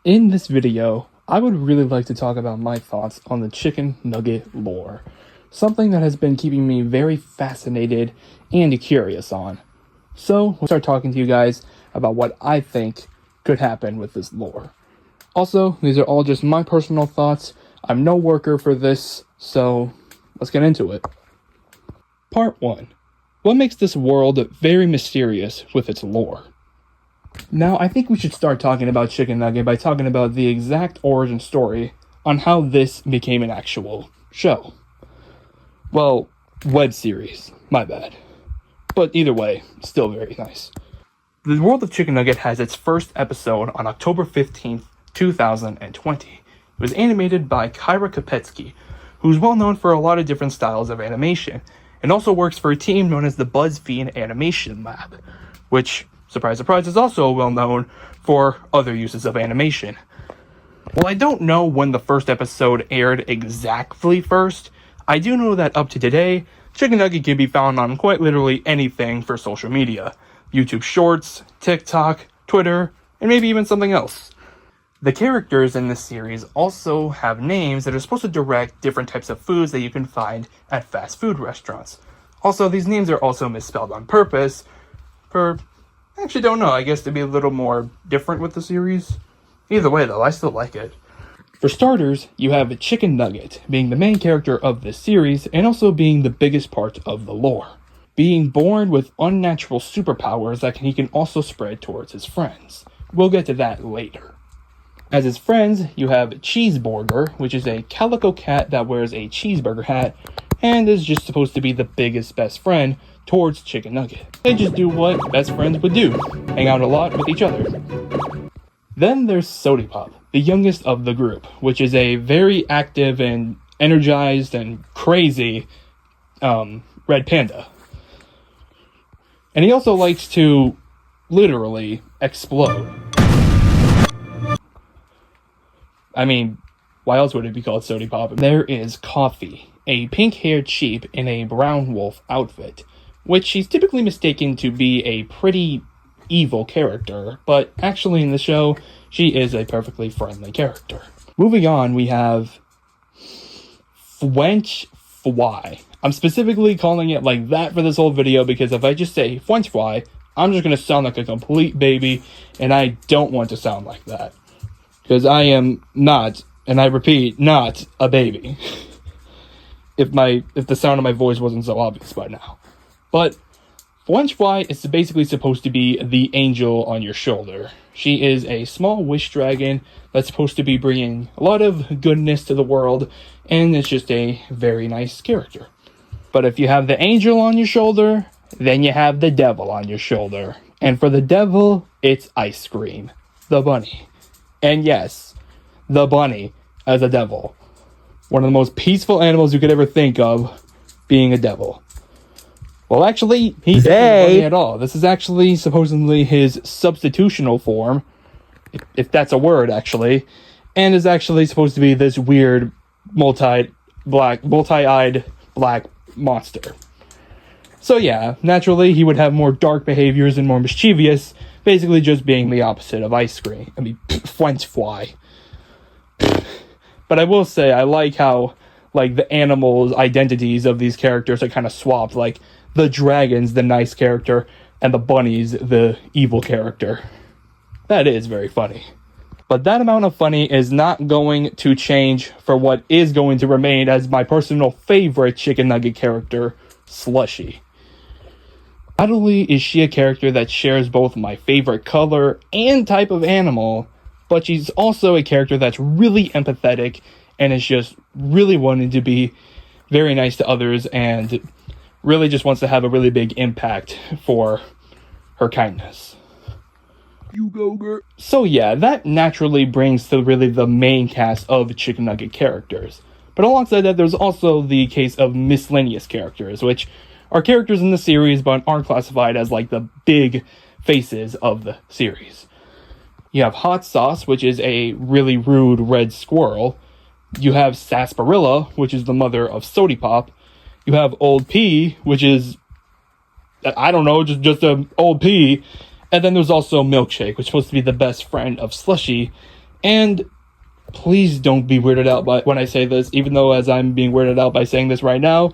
In this video, I would really like to talk about my thoughts on the chicken nugget lore, something that has been keeping me very fascinated and curious on. So, we'll start talking to you guys about what I think could happen with this lore. Also, these are all just my personal thoughts. I'm no worker for this, so let's get into it. Part 1. What makes this world very mysterious with its lore? Now, I think we should start talking about Chicken Nugget by talking about the exact origin story on how this became an actual show. Well, web series, my bad. But either way, still very nice. The world of Chicken Nugget has its first episode on October 15th, 2020. It was animated by Kyra Kopetsky, who's well known for a lot of different styles of animation, and also works for a team known as the BuzzFeed Animation Lab, which, surprise, surprise, is also well known for other uses of animation. While I don't know when the first episode aired exactly first, I do know that up to today, Chicken Nugget can be found on quite literally anything for social media. YouTube Shorts, TikTok, Twitter, and maybe even something else. The characters in this series also have names that are supposed to direct different types of foods that you can find at fast food restaurants. Also, these names are also misspelled on purpose I actually don't know, I guess to be a little more different with the series. Either way though, I still like it. For starters, you have Chicken Nugget, being the main character of this series and also being the biggest part of the lore. Being born with unnatural superpowers that he can also spread towards his friends. We'll get to that later. As his friends, you have Cheeseburger, which is a calico cat that wears a cheeseburger hat and is just supposed to be the biggest best friend towards Chicken Nugget. They just do what best friends would do, hang out a lot with each other. Then there's Sody Pop, the youngest of the group, which is a very active and energized and crazy red panda. And he also likes to literally explode. I mean, why else would it be called Sody Pop? There is Coffee, a pink-haired sheep in a brown wolf outfit, which she's typically mistaken to be a pretty evil character, but actually in the show, she is a perfectly friendly character. Moving on, we have French Fry. I'm specifically calling it like that for this whole video because if I just say French Fry, I'm just going to sound like a complete baby, and I don't want to sound like that. Because I am not, and I repeat, not a baby. If the sound of my voice wasn't so obvious by now. But French Fry is basically supposed to be the angel on your shoulder. She is a small wish dragon that's supposed to be bringing a lot of goodness to the world, and it's just a very nice character. But if you have the angel on your shoulder, then you have the devil on your shoulder. And for the devil, it's ice cream. The bunny. And yes, the bunny as a devil. One of the most peaceful animals you could ever think of being a devil. Well, actually, he's not a bunny at all. This is actually supposedly his substitutional form, if that's a word, actually, and is actually supposed to be this weird multi-eyed black monster. So yeah, naturally, he would have more dark behaviors and more mischievous, basically just being the opposite of ice cream. I mean, French Fry. But I will say, I like how, like, the animals' identities of these characters are kind of swapped. Like, the dragon's the nice character, and the bunny's the evil character. That is very funny. But that amount of funny is not going to change for what is going to remain as my personal favorite Chicken Nugget character, Slushy. Not only is she a character that shares both my favorite color and type of animal, but she's also a character that's really empathetic and is just really wanting to be very nice to others and really just wants to have a really big impact for her kindness. You go, girl. So yeah, that naturally brings to really the main cast of Chicken Nugget characters. But alongside that, there's also the case of miscellaneous characters, which are characters in the series but aren't classified as like the big faces of the series. You have Hot Sauce, which is a really rude red squirrel. You have Sarsaparilla, which is the mother of Sody Pop. You have Old P, which is, I don't know, just an old P. And then there's also Milkshake, which is supposed to be the best friend of Slushy. And please don't be weirded out by when I say this, even though as I'm being weirded out by saying this right now,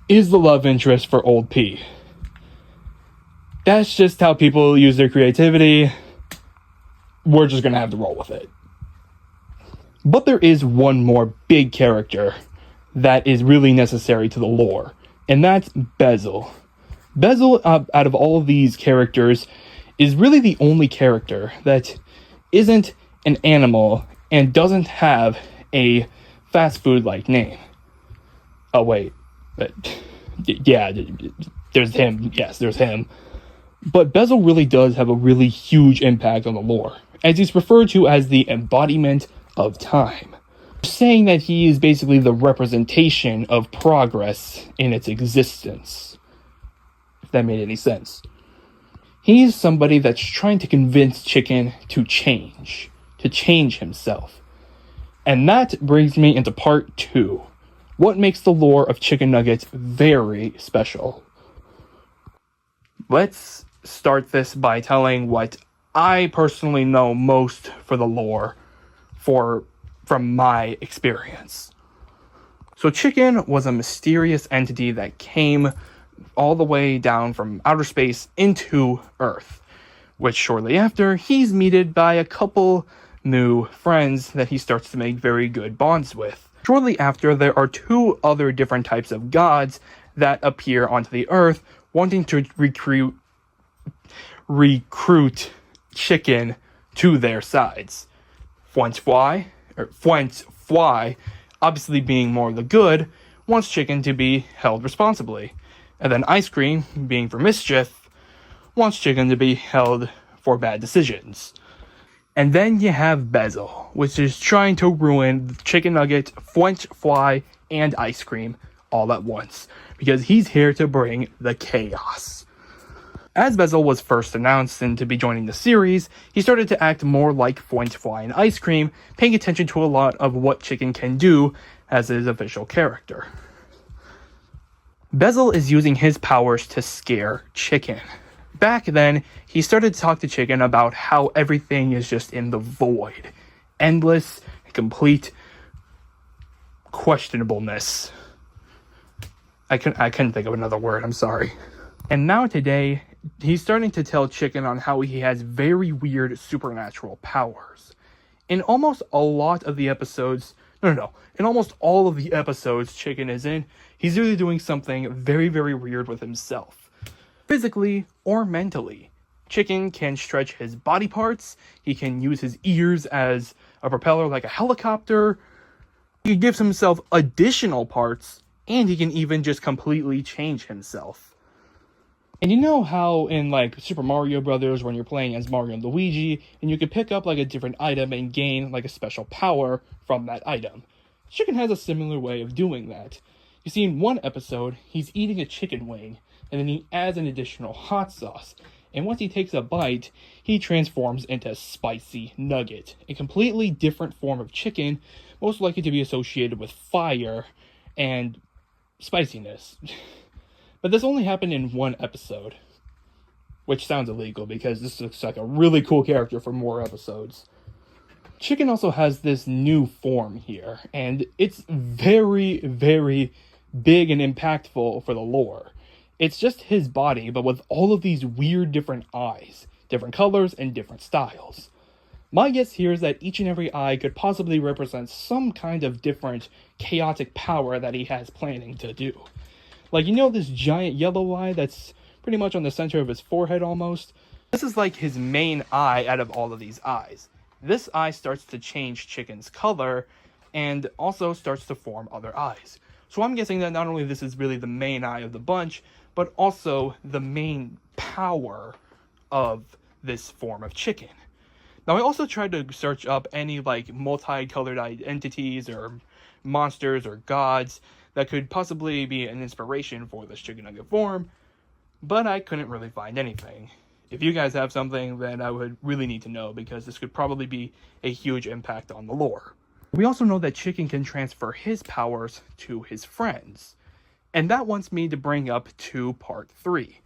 is the love interest for Old P. That's just how people use their creativity. We're just gonna have to roll with it. But there is one more big character that is really necessary to the lore, and that's Bezel. Bezel, out of all of these characters, is really the only character that isn't an animal and doesn't have a fast food-like name. Oh, wait. But, yeah, there's him. Yes, there's him. But Bezel really does have a really huge impact on the lore, as he's referred to as the embodiment of time, saying that he is basically the representation of progress in its existence, if that made any sense. He's somebody that's trying to convince Chikn to change himself. And that brings me into part 2. What makes the lore of Chicken Nuggets very special? Let's start this by telling what I personally know most for the lore from my experience. So Chikn was a mysterious entity that came all the way down from outer space into Earth, which shortly after, he's meted by a couple new friends that he starts to make very good bonds with. Shortly after, there are 2 other different types of gods that appear onto the Earth, wanting to recruit Chikn to their sides. Fwy, obviously being more the good, wants Chikn to be held responsibly. And then Ice Cream, being for mischief, wants Chikn to be held for bad decisions. And then you have Bezel, which is trying to ruin Chicken Nugget, Fwy, and Ice Cream all at once, because he's here to bring the chaos. As Bezel was first announced and to be joining the series, he started to act more like Fwy and Ice Cream, paying attention to a lot of what Chikn can do as his official character. Bezel is using his powers to scare Chikn. Back then, he started to talk to Chikn about how everything is just in the void. Endless, complete questionableness. I couldn't think of another word, I'm sorry. And now today, he's starting to tell Chikn on how he has very weird supernatural powers. In almost a lot of the episodes, in almost all of the episodes Chikn is in, he's really doing something very, very weird with himself. Physically or mentally. Chikn can stretch his body parts, he can use his ears as a propeller like a helicopter, he gives himself additional parts, and he can even just completely change himself. And you know how in like Super Mario Brothers, when you're playing as Mario and Luigi, and you can pick up like a different item and gain like a special power from that item? Chikn has a similar way of doing that. You see, in one episode, he's eating a chicken wing, and then he adds an additional hot sauce. And once he takes a bite, he transforms into Spicy Nugget, a completely different form of chicken, most likely to be associated with fire and spiciness. But this only happened in one episode, which sounds illegal because this looks like a really cool character for more episodes. Chikn also has this new form here, and it's very, very big and impactful for the lore. It's just his body, but with all of these weird different eyes, different colors, and different styles. My guess here is that each and every eye could possibly represent some kind of different chaotic power that he has planning to do. Like, you know this giant yellow eye that's pretty much on the center of his forehead almost? This is like his main eye out of all of these eyes. This eye starts to change Chikn's color and also starts to form other eyes. So I'm guessing that not only this is really the main eye of the bunch, but also the main power of this form of Chikn. Now I also tried to search up any like multicolored entities or monsters or gods that could possibly be an inspiration for this Chicken Nugget form, but I couldn't really find anything. If you guys have something, then I would really need to know, because this could probably be a huge impact on the lore. We also know that Chikn can transfer his powers to his friends, and that wants me to bring up to part 3.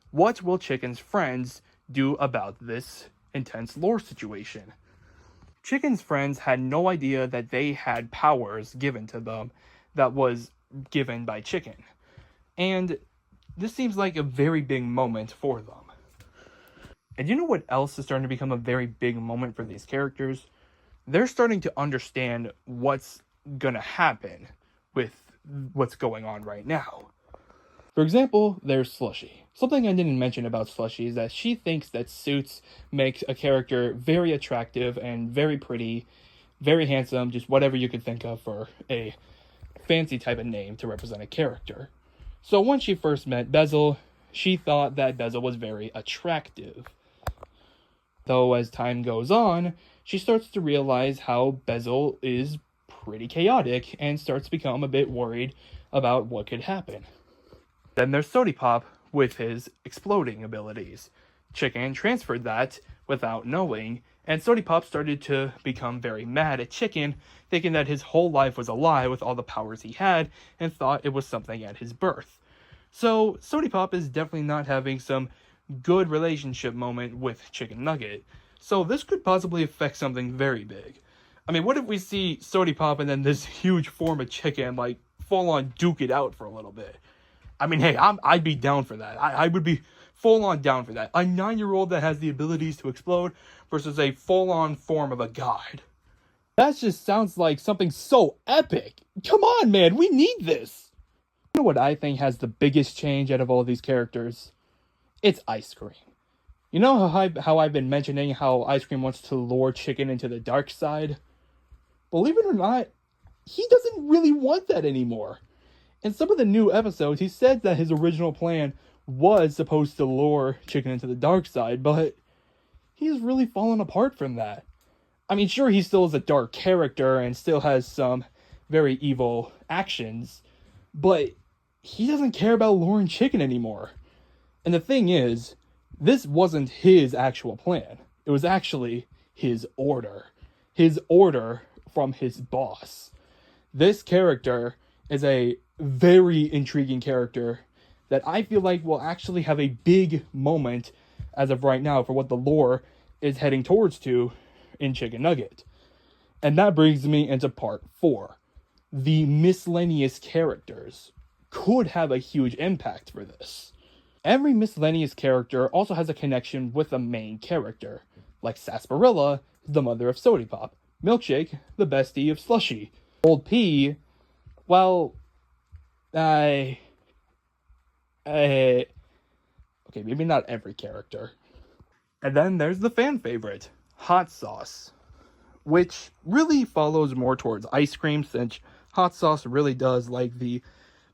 What will Chikn's friends do about this intense lore situation? Chicken's friends had no idea that they had powers given to them that was given by Chikn. And this seems like a very big moment for them. And you know what else is starting to become a very big moment for these characters? They're starting to understand what's gonna happen with what's going on right now. For example, there's Slushy. Something I didn't mention about Slushy is that she thinks that suits make a character very attractive and very pretty, very handsome, just whatever you could think of for a fancy type of name to represent a character. So when she first met Bezel, she thought that Bezel was very attractive. Though as time goes on, she starts to realize how Bezel is pretty chaotic and starts to become a bit worried about what could happen. Then there's Sodipop with his exploding abilities. Chikn transferred that without knowing, and Sodipop started to become very mad at Chikn, thinking that his whole life was a lie with all the powers he had, and thought it was something at his birth. So Sodipop is definitely not having some good relationship moment with Chicken Nugget. So this could possibly affect something very big. I mean, what if we see Sodipop and then this huge form of Chikn, like, full on duke it out for a little bit? I mean, hey, I'd be down for that. I would be full-on down for that. A 9-year-old that has the abilities to explode versus a full-on form of a god. That just sounds like something so epic. Come on, man, we need this. You know what I think has the biggest change out of all these characters? It's Ice Cream. You know how I've been mentioning how Ice Cream wants to lure Chikn into the dark side? Believe it or not, he doesn't really want that anymore. In some of the new episodes, he said that his original plan was supposed to lure Chikn into the dark side, but he's really fallen apart from that. I mean, sure, he still is a dark character and still has some very evil actions, but he doesn't care about luring Chikn anymore. And the thing is, this wasn't his actual plan. It was actually his order. His order from his boss. This character is a very intriguing character that I feel like will actually have a big moment as of right now for what the lore is heading towards to in Chicken Nugget. And that brings me into part 4. The miscellaneous characters could have a huge impact for this. Every miscellaneous character also has a connection with a main character, like Sarsaparilla, the mother of Sodipop, Milkshake, the bestie of Slushy, Old P, well, okay, maybe not every character. And then there's the fan favorite, Hot Sauce, which really follows more towards Ice Cream, since Hot Sauce really does like the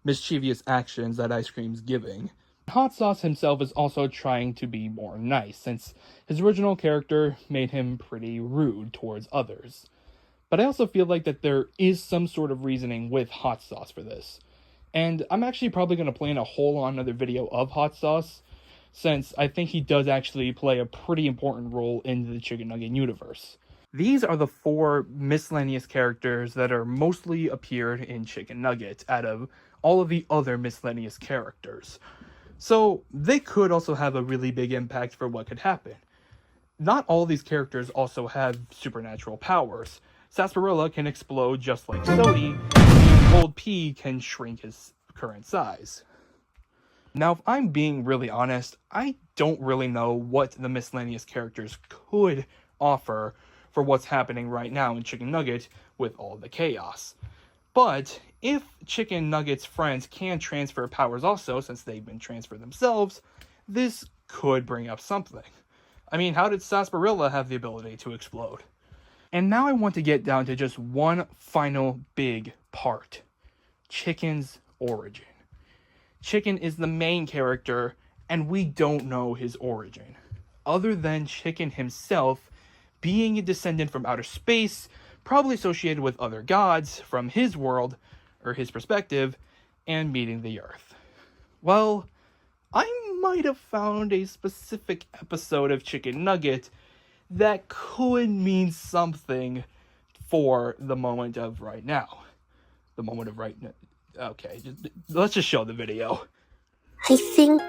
mischievous actions that Ice Cream's giving. Hot Sauce himself is also trying to be more nice, since his original character made him pretty rude towards others. But I also feel like that there is some sort of reasoning with Hot Sauce for this. And I'm actually probably going to plan a whole another video of Hot Sauce, since I think he does actually play a pretty important role in the Chicken Nugget universe. These are the 4 miscellaneous characters that are mostly appeared in Chicken Nugget out of all of the other miscellaneous characters. So they could also have a really big impact for what could happen. Not all these characters also have supernatural powers. Sarsaparilla can explode just like Sodi, and Old P can shrink his current size. Now, if I'm being really honest, I don't really know what the miscellaneous characters could offer for what's happening right now in Chicken Nugget with all the chaos. But if Chicken Nugget's friends can transfer powers also, since they've been transferred themselves, this could bring up something. I mean, how did Sarsaparilla have the ability to explode? And now I want to get down to just one final big part. Chicken's origin. Chikn is the main character, and we don't know his origin. Other than Chikn himself being a descendant from outer space, probably associated with other gods from his world, or his perspective, and meeting the Earth. Well, I might have found a specific episode of Chicken Nugget that could mean something for the moment of right now. The moment of right now. Okay, let's just show the video. I think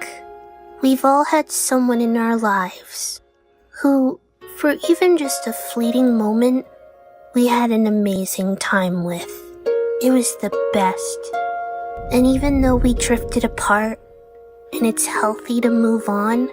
we've all had someone in our lives who, for even just a fleeting moment, we had an amazing time with. It was the best. And even though we drifted apart, and it's healthy to move on,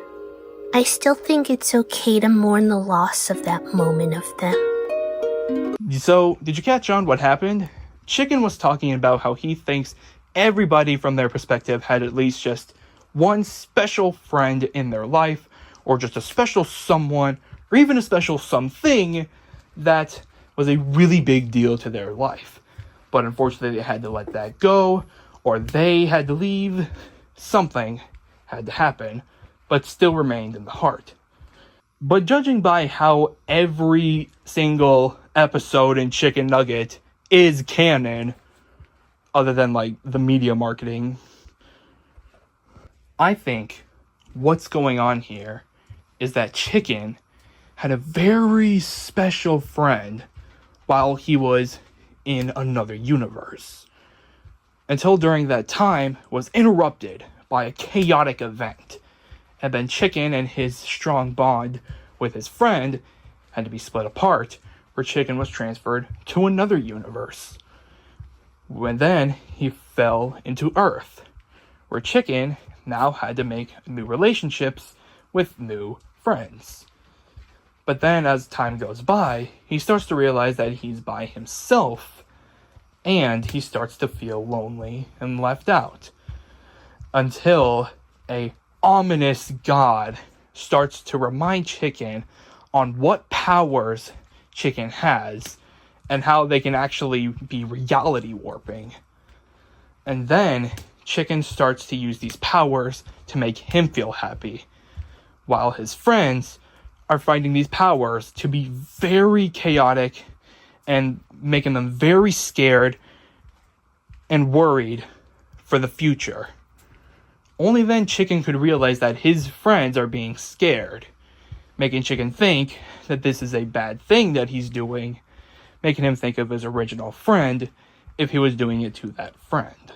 I still think it's okay to mourn the loss of that moment of them. So, did you catch on what happened? Chikn was talking about how he thinks everybody from their perspective had at least just one special friend in their life, or just a special someone, or even a special something that was a really big deal to their life. But unfortunately, they had to let that go, or they had to leave. Something had to happen, but still remained in the heart. But judging by how every single episode in Chicken Nugget is canon, other than like the media marketing, I think what's going on here is that Chikn had a very special friend while he was in another universe. Until during that time was interrupted by a chaotic event. And then Chikn and his strong bond with his friend had to be split apart, where Chikn was transferred to another universe. When then he fell into Earth, where Chikn now had to make new relationships with new friends. But then as time goes by, he starts to realize that he's by himself, and he starts to feel lonely and left out. Until a ominous god starts to remind Chikn on what powers Chikn has and how they can actually be reality warping. And then Chikn starts to use these powers to make him feel happy, while his friends are finding these powers to be very chaotic and making them very scared and worried for the future. Only then Chikn could realize that his friends are being scared, making Chikn think that this is a bad thing that he's doing, making him think of his original friend if he was doing it to that friend.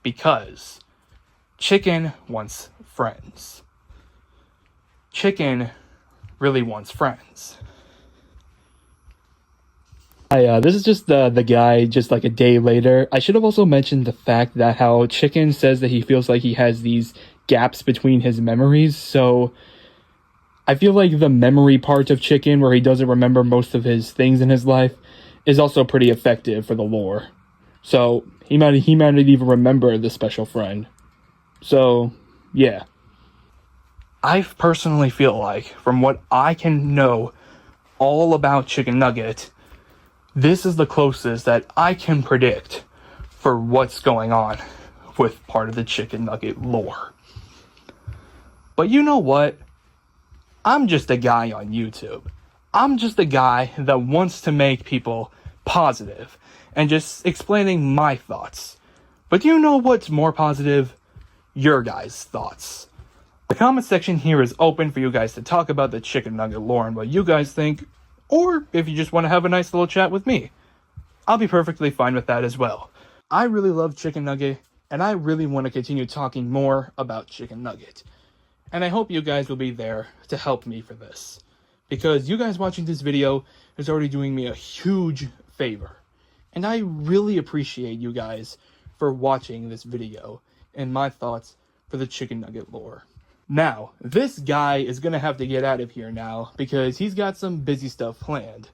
Because Chikn wants friends. Chikn really wants friends. This is just the guy just like a day later. I should have also mentioned the fact that how Chikn says that he feels like he has these gaps between his memories. So I feel like the memory part of Chikn, where he doesn't remember most of his things in his life, is also pretty effective for the lore. So he might even remember the special friend. So yeah. I personally feel like, from what I can know all about Chicken Nugget, this is the closest that I can predict for what's going on with part of the Chicken Nugget lore. But you know what? I'm just a guy on YouTube. I'm just a guy that wants to make people positive and just explaining my thoughts. But you know what's more positive? Your guys' thoughts. The comment section here is open for you guys to talk about the Chicken Nugget lore and what you guys think, or if you just want to have a nice little chat with me. I'll be perfectly fine with that as well. I really love Chicken Nugget, and I really want to continue talking more about Chicken Nugget. And I hope you guys will be there to help me for this, because you guys watching this video is already doing me a huge favor. And I really appreciate you guys for watching this video and my thoughts for the Chicken Nugget lore. Now, this guy is going to have to get out of here now because he's got some busy stuff planned.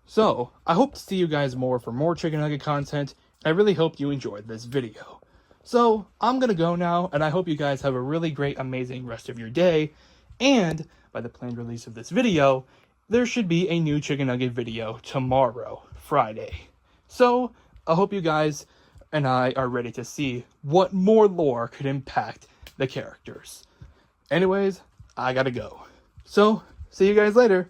So, I hope to see you guys more for more Chicken Nugget content. I really hope you enjoyed this video. So, I'm going to go now, and I hope you guys have a really great, amazing rest of your day. And, by the planned release of this video, there should be a new Chicken Nugget video tomorrow, Friday. So, I hope you guys and I are ready to see what more lore could impact the characters. Anyways, I gotta go. So, see you guys later.